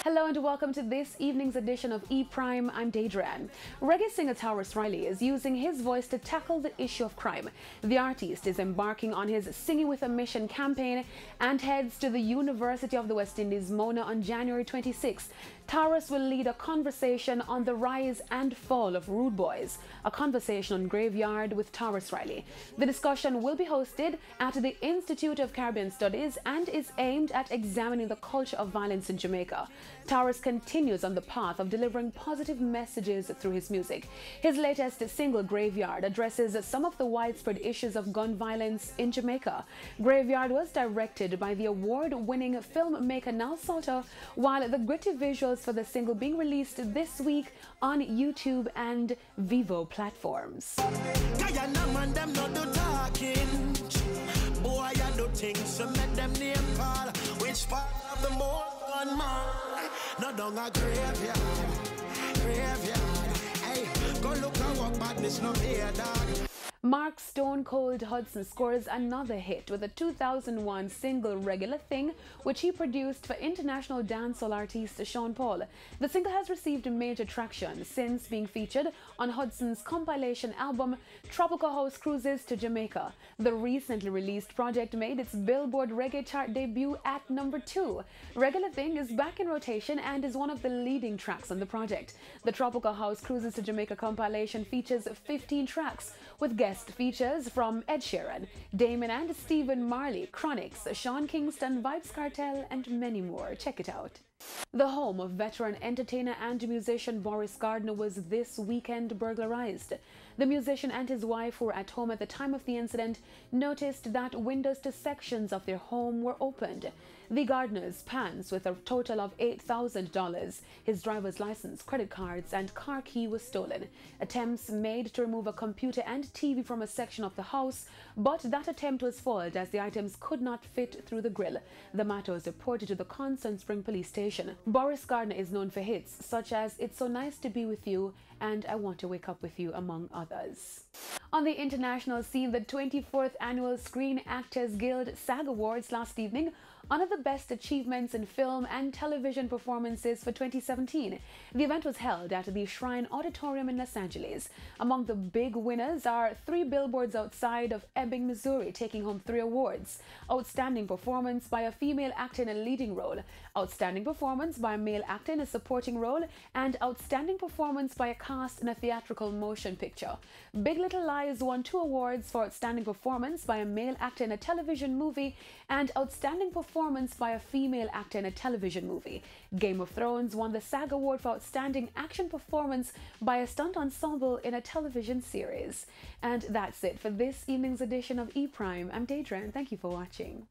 Hello and welcome to this evening's edition of E-Prime. I'm Deidran. Reggae singer Taurus Riley is using his voice to tackle the issue of crime. The artist is embarking on his Singing with a Mission campaign and heads to the University of the West Indies, Mona, on January 26. Taurus will lead a conversation on the rise and fall of rude boys, a conversation on Graveyard with Taurus Riley. The discussion will be hosted at the Institute of Caribbean Studies and is aimed at examining the culture of violence in Jamaica. Taurus continues on the path of delivering positive messages through his music. His latest single, Graveyard, addresses some of the widespread issues of gun violence in Jamaica. Graveyard was directed by the award-winning filmmaker Nal Salter, while the gritty visuals for the single being released this week on YouTube and Vivo platforms. Boy, I do things so make them name call. Which part of the morning man? No down a graveyard. Hey, go look at what badness no here, dog. Mark StoneCold Hudson scores another hit with a 2001 single Regular Thing, which he produced for international dancehall artist Sean Paul. The single has received major traction since being featured on Hudson's compilation album Tropical House Cruises to Jamaica. The recently released project made its Billboard Reggae chart debut at number 2. Regular Thing is back in rotation and is one of the leading tracks on the project. The Tropical House Cruises to Jamaica compilation features 15 tracks with guest features from Ed Sheeran, Damon and Stephen Marley, Chronix, Sean Kingston, Vibes Cartel, and many more. Check it out. The home of veteran entertainer and musician Boris Gardner was this weekend burglarized. The musician and his wife, who were at home at the time of the incident, noticed that windows to sections of their home were opened. The Gardners pants with a total of $8,000. His driver's license, credit cards, and car key was stolen. Attempts made to remove a computer and TV from a section of the house, but that attempt was foiled as the items could not fit through the grill. The matter was reported to the Constant Spring Police Station. Boris Gardner is known for hits such as It's So Nice to Be With You and I Want to Wake Up With You, among others. On the international scene, the 24th annual Screen Actors Guild SAG Awards last evening honored the best achievements in film and television performances for 2017. The event was held at the Shrine Auditorium in Los Angeles. Among the big winners are 3 billboards outside of Ebbing, Missouri, taking home 3 awards: Outstanding Performance by a Female Actor in a Leading Role, Outstanding Performance by a Male Actor in a Supporting Role, and Outstanding Performance by a Cast in a Theatrical Motion Picture. Big Little Lies won 2 awards for Outstanding Performance by a Male Actor in a Television Movie and Outstanding Performance by a Female Actor in a Television Movie. Game of Thrones won the SAG Award for Outstanding Action Performance by a Stunt Ensemble in a Television Series. And that's it for this evening's edition of E-Prime. I'm Deidran. Thank you for watching.